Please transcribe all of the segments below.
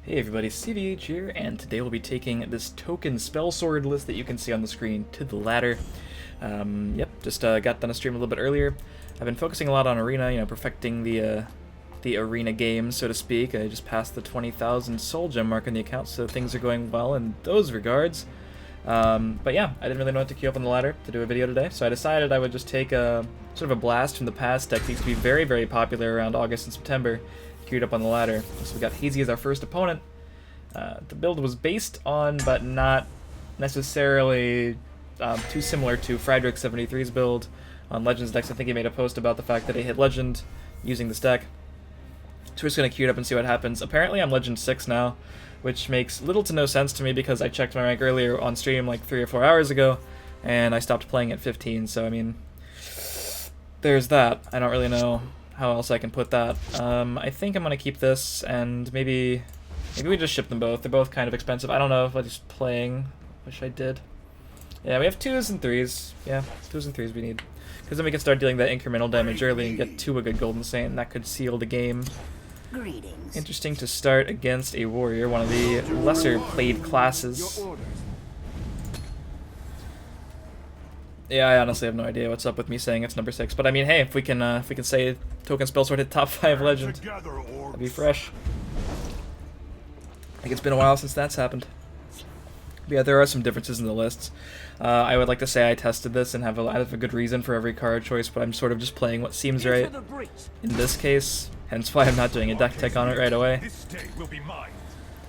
Hey everybody, CVH here, and today we'll be taking this Token Spellsword list that you can see on the screen to the ladder. Just got done a stream a little bit earlier. I've been focusing a lot on Arena, perfecting the Arena game, so to speak. I just passed the 20,000 soul gem mark on the account, so things are going well in those regards. But yeah, I didn't really know what to queue up on the ladder to do a video today, so I decided I would just take a sort of a blast from the past deck that used to be very, very popular around August and September, queued up on the ladder. So we got Hazy as our first opponent. The build was based on, but not necessarily too similar to Friedrich73's build on Legends decks. I think he made a post about the fact that he hit Legend using this deck. So we're just going to queue it up and see what happens. Apparently I'm Legend 6 now, which makes little to no sense to me because I checked my rank earlier on stream like 3 or 4 hours ago, and I stopped playing at 15, so I mean, there's that. I don't really know how else I can put that. I think I'm going to keep this, and maybe we just ship them both. They're both kind of expensive. I don't know if I'm just playing. Wish I did. Yeah, we have 2s and 3s. Yeah, 2s and 3s we need. Because then we can start dealing that incremental damage early and get to a good Golden Saint, and that could seal the game. Greetings. Interesting to start against a warrior, one of the lesser played classes. Yeah, I honestly have no idea what's up with me saying it's number 6, but I mean, hey, if we can say Token Spellsword hit top 5 Legend, that'd be fresh. I think it's been a while since that's happened. But yeah, there are some differences in the lists. I would like to say I tested this and have a good reason for every card choice, but I'm sort of just playing what seems right in this case, hence why I'm not doing a deck tech on it right away.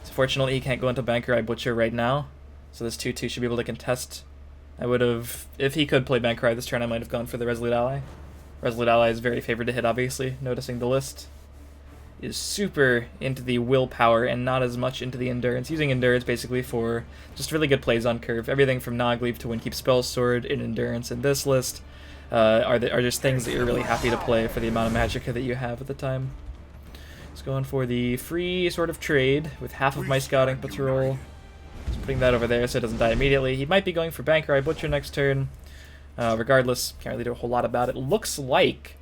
So fortunately, he can't go into Banker I Butcher right now, so this 2-2 should be able to contest. I would have, if he could play Banker this turn, I might have gone for the Resolute Ally. Resolute Ally is very favored to hit, obviously, noticing the list is super into the willpower and not as much into the endurance. Using endurance basically for just really good plays on curve. Everything from Nogleaf to Windkeep Spellsword in endurance in this list are just things that you're really happy to play for the amount of magicka that you have at the time. Just going for the free sort of trade with half of my Scouting Patrol. Just putting that over there so it doesn't die immediately. He might be going for Banker I Butcher next turn. Regardless, can't really do a whole lot about it. Looks like,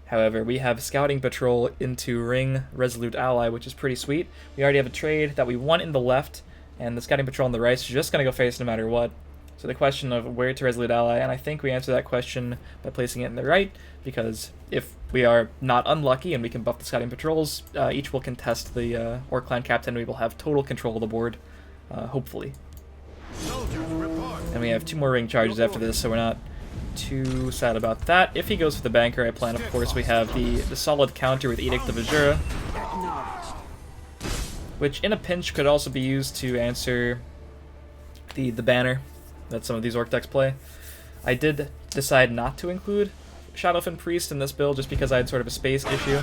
however, we have Scouting Patrol into Ring Resolute Ally, which is pretty sweet. We already have a trade that we want in the left, and the Scouting Patrol on the right is just going to go face no matter what. So the question of where to Resolute Ally, and I think we answer that question by placing it in the right, because if we are not unlucky and we can buff the Scouting Patrols, each will contest the Orc Clan Captain. We will have total control of the board, hopefully. And we have 2 more ring charges after this, so we're not too sad about that. If he goes for the Banker I plan, of course, we have the solid counter with Edict of Azura, which in a pinch could also be used to answer the banner that some of these Orc decks play. I did decide not to include Shadowfen Priest in this build just because I had sort of a space issue.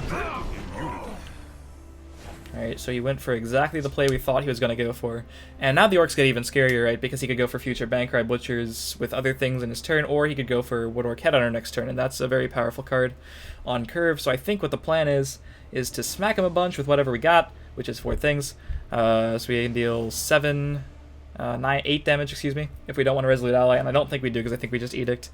Alright, so he went for exactly the play we thought he was going to go for. And now the Orcs get even scarier, right? Because he could go for future Banker I Butchers with other things in his turn, or he could go for Wood Orc Headhunter next turn, and that's a very powerful card on curve. So I think what the plan is to smack him a bunch with whatever we got, which is 4 things. So we can deal 8 damage, excuse me, if we don't want a Resolute Ally, and I don't think we do because I think we just Edict.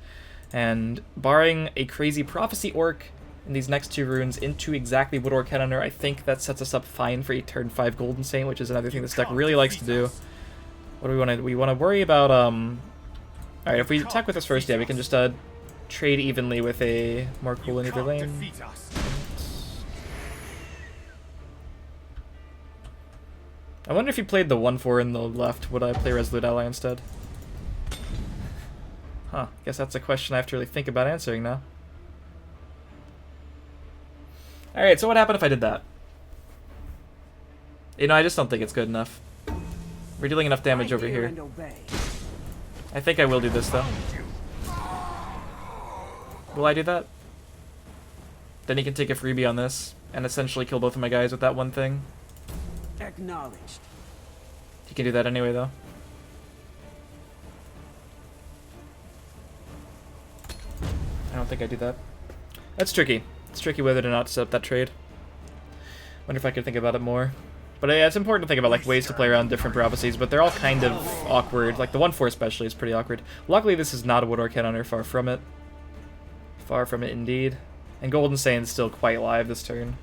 And barring a crazy Prophecy Orc in these next 2 runes into exactly Wood Orc Headhunter, I think that sets us up fine for a turn 5 Golden Saint, which is another thing this deck really likes to do. What do we want to? We want to worry about. Alright, if we attack with this first, yeah, we can just trade evenly with a more cool in either lane. I wonder if he played the 1/4 in the left, would I play Resolute Ally instead? Huh, guess that's a question I have to really think about answering now. Alright, so what happened if I did that? I just don't think it's good enough. We're dealing enough damage over here. I think I will do this, though. Will I do that? Then he can take a freebie on this, and essentially kill both of my guys with that one thing. Acknowledged. He can do that anyway, though. I don't think I do that. That's tricky. It's tricky whether or not to set up that trade. Wonder if I could think about it more. But yeah, it's important to think about like ways to play around different prophecies, but they're all kind of awkward. Like the 1/4 especially is pretty awkward. Luckily this is not a Wood Orc Headhunter, far from it. Far from it indeed. And Golden Saint is still quite live this turn.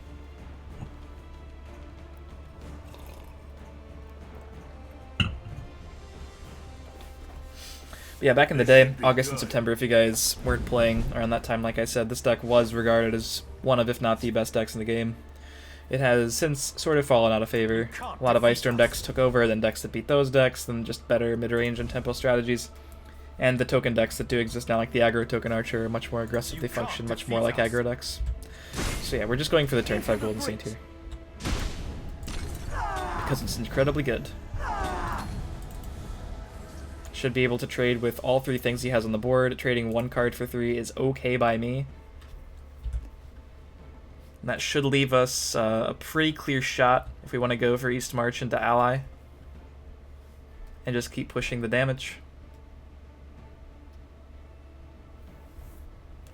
Yeah, back in the day, August and September, if you guys weren't playing around that time, like I said, this deck was regarded as one of, if not the best decks in the game. It has since sort of fallen out of favor. A lot of Ice Storm decks took over, then decks that beat those decks, then just better mid-range and tempo strategies. And the token decks that do exist now, like the aggro token archer, are much more aggressive. They function much more like aggro decks. So yeah, we're just going for the turn 5 Golden Saint here. Because it's incredibly good. Should be able to trade with all 3 things he has on the board. Trading 1 card for 3 is okay by me. And that should leave us a pretty clear shot if we want to go for East March into Ally. And just keep pushing the damage.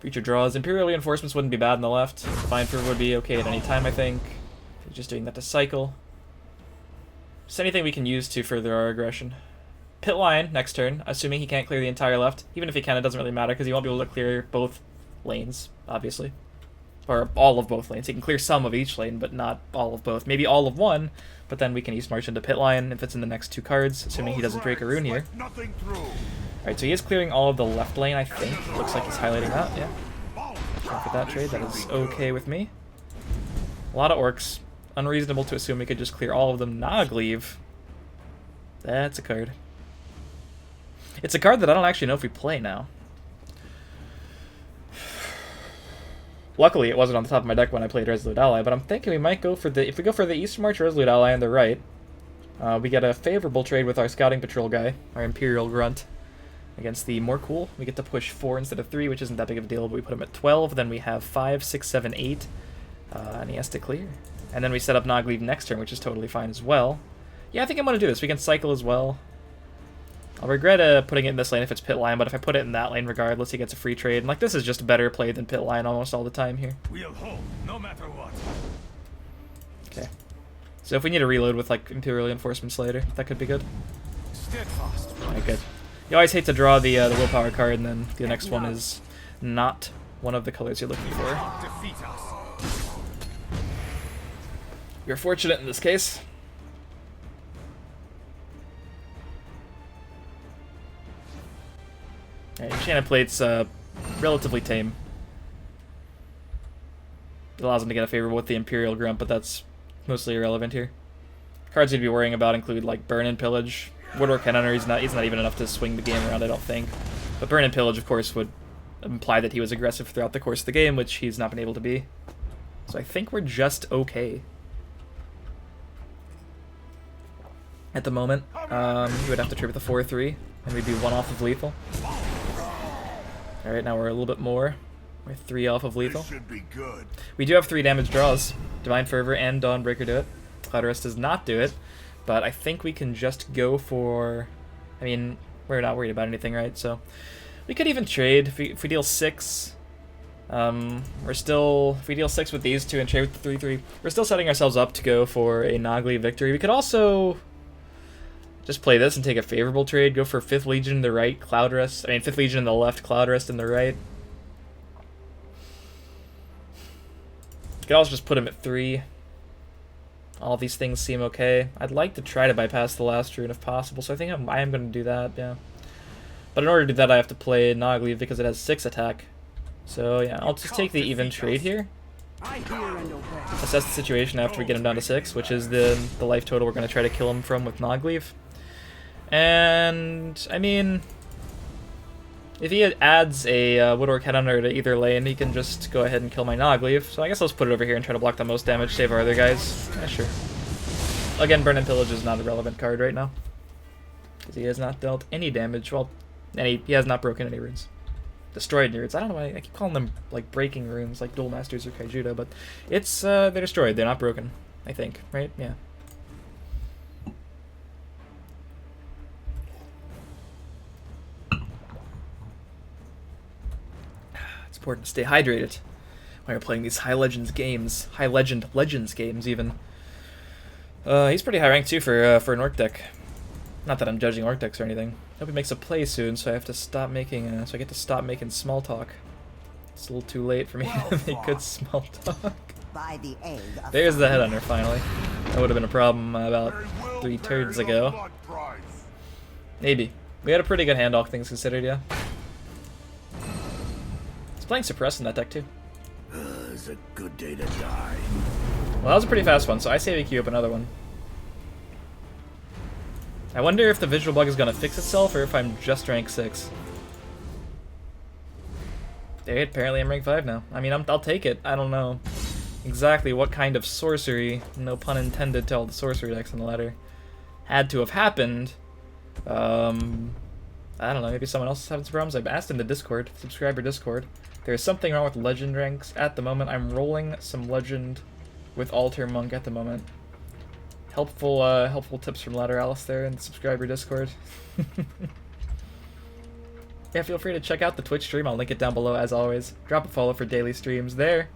Future draws. Imperial Reinforcements wouldn't be bad on the left. Divine Fervor would be okay at any time, I think. We're just doing that to cycle. Just anything we can use to further our aggression. Pit Lion next turn, assuming he can't clear the entire left. Even if he can, it doesn't really matter, because he won't be able to clear both lanes, obviously. Or all of both lanes. He can clear some of each lane, but not all of both. Maybe all of one, but then we can East March into Pit Lion if it's in the next 2 cards, assuming he doesn't break a rune here. Alright, so he is clearing all of the left lane, I think. Looks like he's highlighting that, yeah. Going for that trade, that is okay with me. A lot of orcs. Unreasonable to assume we could just clear all of them. Nogleave. That's a card. It's a card that I don't actually know if we play now. Luckily, it wasn't on the top of my deck when I played Resolute Ally, but I'm thinking we might go for the... If we go for the East March Resolute Ally on the right, we get a favorable trade with our Scouting Patrol guy, our Imperial Grunt, against the more cool. We get to push 4 instead of 3, which isn't that big of a deal, but we put him at 12. Then we have 5, 6, 7, 8, and he has to clear. And then we set up Nogleave next turn, which is totally fine as well. Yeah, I think I'm going to do this. We can cycle as well. I'll regret putting it in this lane if it's Pit Lion, but if I put it in that lane regardless, he gets a free trade. And like, this is just a better play than Pit Lion almost all the time here. We'll hold, no matter what. Okay. So if we need to reload with like Imperial Reinforcements later, that could be good. Steadfast. Alright, good. You always hate to draw the willpower card, and then the next one is not one of the colors you're looking for. Defeat us. You're fortunate in this case. Alright, Enchanted Plate's relatively tame. It allows him to get a favorable with the Imperial Grunt, but that's mostly irrelevant here. Cards you'd be worrying about include like Burn and Pillage. Woodwork Headhunter, he's not even enough to swing the game around, I don't think. But Burn and Pillage, of course, would imply that he was aggressive throughout the course of the game, which he's not been able to be. So I think we're just okay at the moment. He would have to trade with a 4-3, and we'd be 1 off of lethal. Alright, now we're a little bit more. We're 3 off of lethal. We do have 3 damage draws. Divine Fervor and Dawnbreaker do it. Cloud Arrest does not do it. But I think we can just go for... I mean, we're not worried about anything, right? So we could even trade. If we deal 6... we're still... If we deal 6 with these 2 and trade with the 3-3, we're still setting ourselves up to go for a Nogleave victory. We could also just play this and take a favorable trade. Go for 5th Legion in the right, Cloud Rest. I mean, 5th Legion in the left, Cloud Rest in the right. Could also just put him at 3. All these things seem okay. I'd like to try to bypass the last rune if possible, so I think I am going to do that, yeah. But in order to do that, I have to play Nogleave because it has 6 attack. So yeah, I'll just take the even trade here. Assess the situation after we get him down to 6, which is the life total we're going to try to kill him from with Nogleave. And, I mean, if he adds a Woodwork Headhunter to either lane, he can just go ahead and kill my Nogleave. So I guess I'll just put it over here and try to block the most damage, save our other guys. Yeah, sure. Again, Burn and Pillage is not a relevant card right now, because he has not dealt any damage. Well, and he has not broken any runes. Destroyed runes. I don't know why I keep calling them like breaking runes, like Duel Masters or Kaijuda, but it's they're destroyed. They're not broken, I think. Right? Yeah. It's important to stay hydrated when you're playing these High Legends games. High Legends games, even. He's pretty high ranked too for an Orc deck. Not that I'm judging Orc decks or anything. Hope he makes a play soon, so I have to stop making. So I get to stop making small talk. It's a little too late for me to make good small talk. There's the Headhunter finally. That would have been a problem about 3 turns ago. Maybe. We had a pretty good hand, all things considered, yeah. He's playing Suppress in that deck, too. It's a good day to die. Well, that was a pretty fast one, so I say we queue up another one. I wonder if the visual bug is going to fix itself, or if I'm just rank 6. Hey, apparently I'm rank 5 now. I mean, I'll take it. I don't know exactly what kind of sorcery, no pun intended to all the sorcery decks on the ladder, had to have happened. I don't know, maybe someone else is having some problems. I've asked in the Discord, subscriber Discord. There's something wrong with legend ranks at the moment. I'm rolling some legend with Alter Monk at the moment. Helpful tips from Ladder Alice there in the subscriber Discord. Yeah, feel free to check out the Twitch stream. I'll link it down below as always. Drop a follow for daily streams there.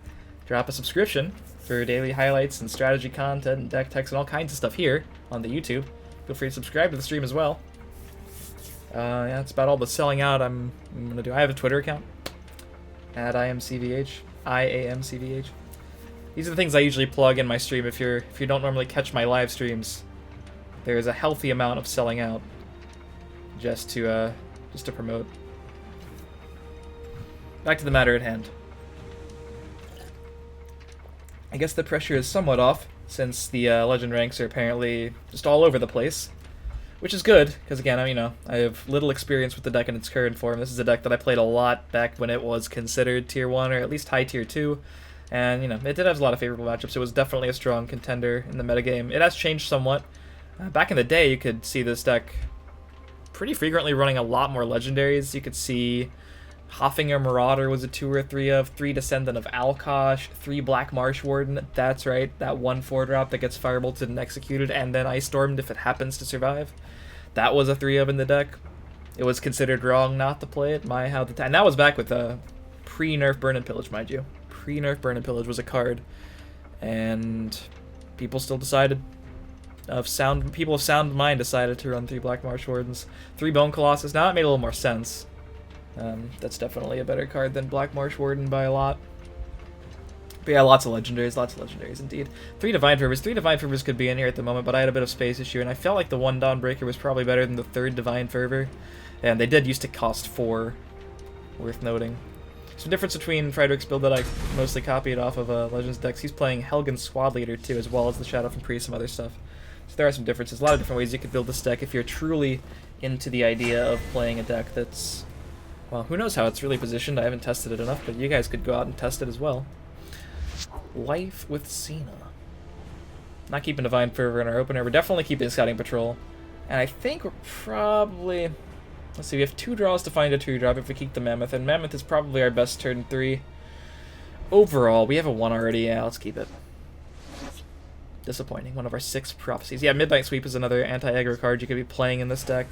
Drop a subscription for daily highlights and strategy content and deck techs and all kinds of stuff here on the YouTube. Feel free to subscribe to the stream as well. Yeah, that's about all the selling out I'm gonna do. I have a Twitter account at IamCVH. IAMCVH. These are the things I usually plug in my stream. If you don't normally catch my live streams, there is a healthy amount of selling out just to promote. Back to the matter at hand. I guess the pressure is somewhat off since the legend ranks are apparently just all over the place, which is good because again, I have little experience with the deck in its current form. This is a deck that I played a lot back when it was considered tier 1 or at least high tier 2. And, it did have a lot of favorable matchups. It was definitely a strong contender in the metagame. It has changed somewhat. Back in the day, you could see this deck pretty frequently running a lot more legendaries. You could see Hoffinger Marauder was a 2 or 3 of, 3 Descendant of Alkosh, 3 Black Marsh Warden. That's right, that 1 4-drop that gets Firebolted and executed and then Ice Stormed if it happens to survive. That was a 3 of in the deck. It was considered wrong not to play it. And that was back with pre-nerf Burn and Pillage, mind you. Pre-nerf Burn and Pillage was a card, and people still decided people of sound mind decided to run 3 Black Marsh Wardens, 3 Bone Colossus. Now it made a little more sense. That's definitely a better card than Black Marsh Warden by a lot. But yeah, lots of legendaries indeed. 3 Divine Fervors. 3 Divine Fervors could be in here at the moment, but I had a bit of space issue, and I felt like the 1 Dawnbreaker was probably better than the 3rd Divine Fervor. And they did used to cost 4, worth noting. Some difference between Frederick's build that I mostly copied off of Legends decks. He's playing Helgen's Squad Leader too, as well as the Shadow from Priest, some other stuff. So there are some differences. A lot of different ways you could build this deck if you're truly into the idea of playing a deck that's, well, who knows how it's really positioned. I haven't tested it enough, but you guys could go out and test it as well. Life with Cena. Not keeping Divine Fervor in our opener. We're definitely keeping Scouting Patrol. And I think we're probably... Let's see, we have 2 draws to find a 2-drop if we keep the Mammoth, and Mammoth is probably our best turn 3. Overall, we have a 1 already. Yeah, let's keep it. Disappointing. One of our 6 prophecies. Yeah, Midnight Sweep is another anti-aggro card you could be playing in this deck.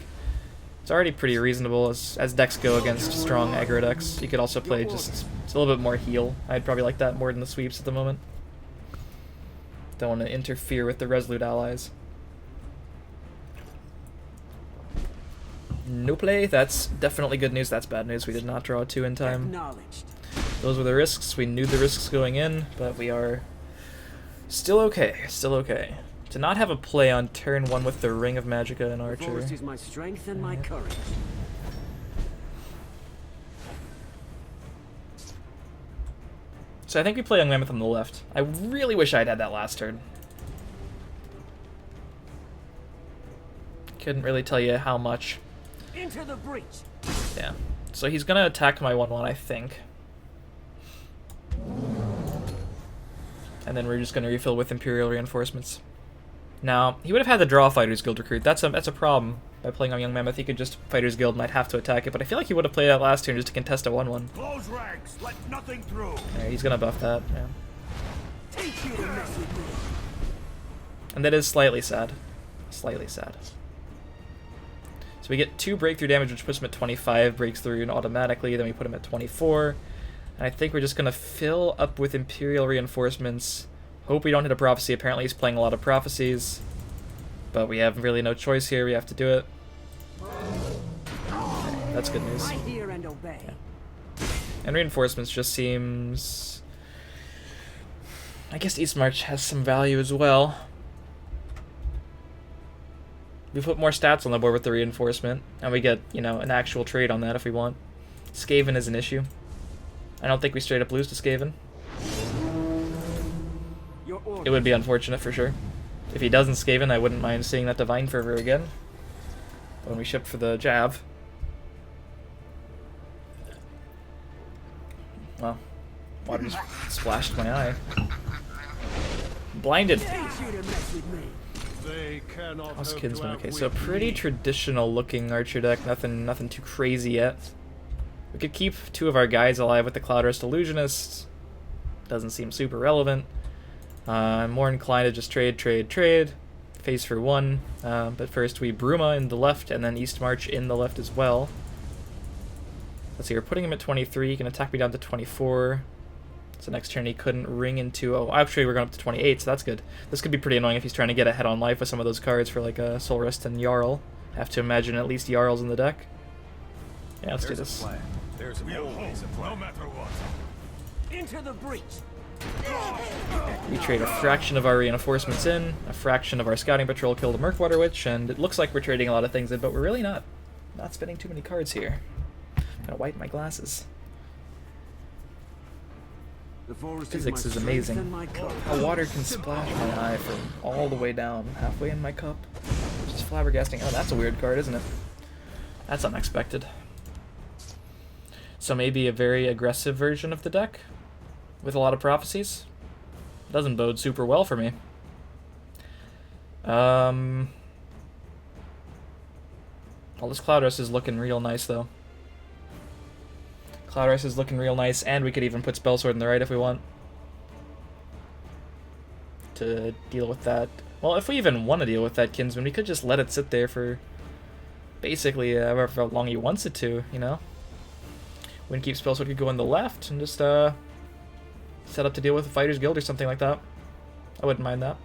It's already pretty reasonable as decks go against strong aggro decks. You could also play just a little bit more heal. I'd probably like that more than the sweeps at the moment. Don't want to interfere with the Resolute allies. No play. That's definitely good news. That's bad news. We did not draw a 2 in time. Those were the risks. We knew the risks going in, but we are still okay. Still okay. To not have a play on turn 1 with the Ring of Magicka and Archer. Force is my strength and my courage. So I think we play Young Mammoth on the left. I really wish I'd had that last turn. Couldn't really tell you how much. Into the breach. Yeah. So he's gonna attack my 1/1, I think. And then we're just gonna refill with Imperial Reinforcements. Now, he would have had to draw Fighters Guild Recruit. That's a problem. By playing on Young Mammoth, he could just Fighters Guild and I'd have to attack it, but I feel like he would have played that last turn just to contest a 1/1. Close ranks, let nothing through. Yeah, he's gonna buff that, yeah. Take you to mess with me. And that is slightly sad. Slightly sad. So we get 2 breakthrough damage, which puts him at 25, breaks through and automatically, then we put him at 24. And I think we're just gonna fill up with Imperial Reinforcements. Hope we don't hit a prophecy. Apparently he's playing a lot of prophecies. But we have really no choice here, we have to do it. Okay, that's good news. I hear and obey. Yeah. And Reinforcements just seems... I guess East March has some value as well. We put more stats on the board with the reinforcement, and we get, you know, an actual trade on that if we want. Skaven is an issue. I don't think we straight up lose to Skaven. It would be unfortunate for sure. If he doesn't Skaven, I wouldn't mind seeing that Divine Fervor again when we ship for the Jav. Well, water just splashed my eye. Blinded. House Kinsman. Okay, so pretty traditional looking Archer deck. Nothing too crazy yet. We could keep 2 of our guys alive with the Cloud Rest Illusionists. Doesn't seem super relevant. I'm more inclined to just trade. Face for 1. But first we Bruma in the left and then East March in the left as well. Let's see, we're putting him at 23. He can attack me down to 24. So next turn he couldn't ring into... Oh, actually we're going up to 28, so that's good. This could be pretty annoying if he's trying to get ahead on life with some of those cards for like a Soul Rest and Jarl. Have to imagine at least Jarl's in the deck. Yeah, let's do this. There's always a plan. No matter what. Into the breach. We trade a fraction of our reinforcements in, a fraction of our scouting patrol kill the Murkwater Witch, and it looks like we're trading a lot of things in, but we're really not. Not spending too many cards here. Gotta wipe my glasses. Physics is amazing. How water can splash my eye from all the way down, halfway in my cup. Just flabbergasting. Oh, that's a weird card, isn't it? That's unexpected. So maybe a very aggressive version of the deck with a lot of prophecies. Doesn't bode super well for me. Well, this Cloud Rest is looking real nice, though. Cloud Rest is looking real nice, and we could even put Spellsword in the right if we want to deal with that. Well, if we even want to deal with that Kinsman, we could just let it sit there for basically however long he wants it to, you know? Windkeep Spellsword could go on the left and just set up to deal with the Fighter's Guild or something like that. I wouldn't mind that.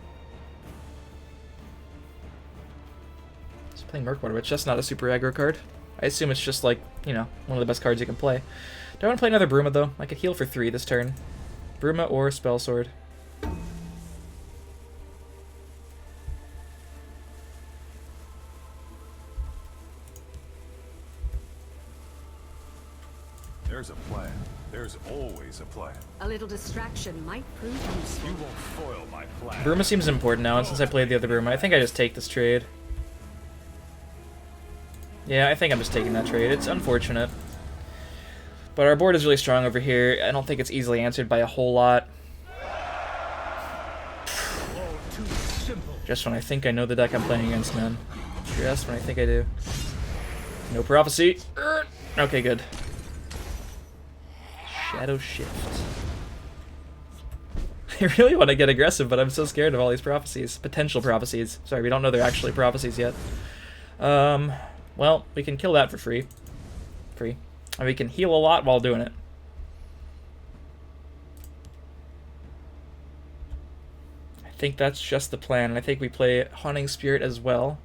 Just playing Murkwater Witch, that's not a super aggro card. I assume it's just like, you know, one of the best cards you can play. Do I want to play another Bruma though? I could heal for 3 this turn. Bruma or Spellsword. There's a plan. There's always a plan. A little distraction might prove useful. You won't foil my plan. Bruma seems important now, and since I played the other Bruma, I think I just take this trade. Yeah, I think I'm just taking that trade. It's unfortunate. But our board is really strong over here. I don't think it's easily answered by a whole lot. Just when I think I know the deck I'm playing against, man. Just when I think I do. No prophecy. Okay, good. Shadow Shift. I really want to get aggressive, but I'm so scared of all these prophecies. Potential prophecies. Sorry, we don't know they're actually prophecies yet. Well, we can kill that for free. And we can heal a lot while doing it. I think that's just the plan, and I think we play Haunting Spirit as well.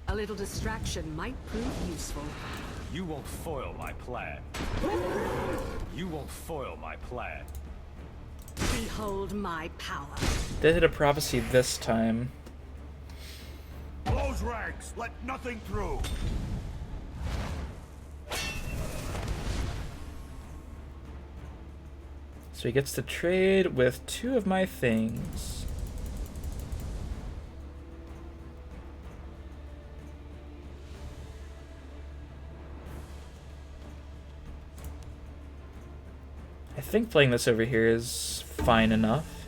A little distraction might prove useful. You won't foil my plan. You won't foil my plan. Behold my power. Did hit a prophecy this time. Close ranks. Let nothing through. So he gets to trade with 2 of my things. I think playing this over here is fine enough.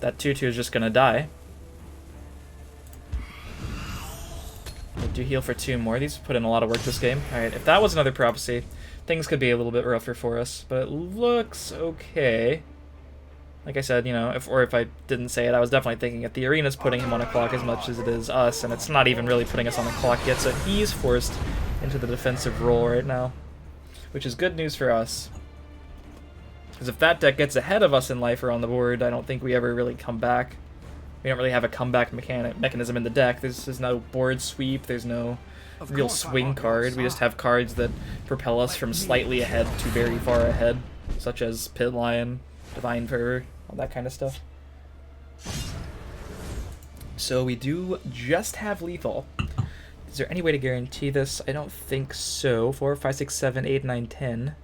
That 2/2 is just gonna die. I do heal for 2 more. These put in a lot of work this game. Alright, if that was another prophecy, things could be a little bit rougher for us, but it looks okay. Like I said, you know, if I didn't say it, I was definitely thinking that the arena's putting him on a clock as much as it is us, and it's not even really putting us on the clock yet, so he's forced into the defensive role right now, which is good news for us. Because if that deck gets ahead of us in life or on the board, I don't think we ever really come back. We don't really have a comeback mechanism in the deck. There's no board sweep, there's no real swing card. We just have cards that propel us from slightly ahead to very far ahead, such as Pit Lion, Divine Fervor. all that kind of stuff. So we do just have lethal. Is there any way to guarantee this? I don't think so. 4, 5, 6, 7, 8, 9, 10.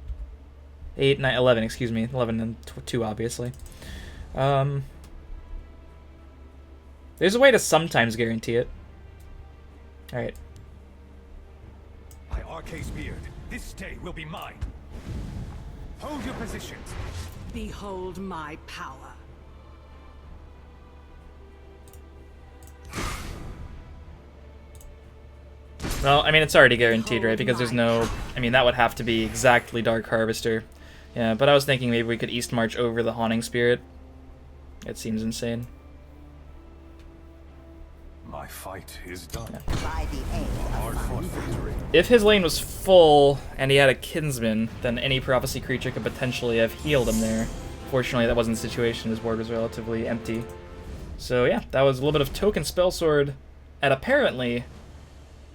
8, 9, 11, excuse me. 11 and 2, obviously. There's a way to sometimes guarantee it. Alright. By Arcade's beard, this day will be mine. Hold your positions. Behold my power. Well, I mean, it's already guaranteed, right? Because there's no... I mean, that would have to be exactly Dark Harvester. Yeah, but I was thinking maybe we could East March over the Haunting Spirit. It seems insane. My fight is done. Yeah. By the aid of Hard-fought victory. If his lane was full and he had a Kinsman, then any Prophecy creature could potentially have healed him there. Fortunately, that wasn't the situation. His board was relatively empty. So yeah, that was a little bit of Token Spellsword at apparently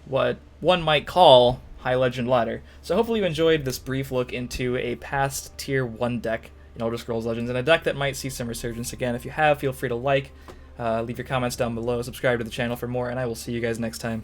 what one might call High Legend Ladder. So hopefully you enjoyed this brief look into a past Tier 1 deck in Elder Scrolls Legends, and a deck that might see some resurgence again. If you have, feel free to like, leave your comments down below, subscribe to the channel for more, and I will see you guys next time.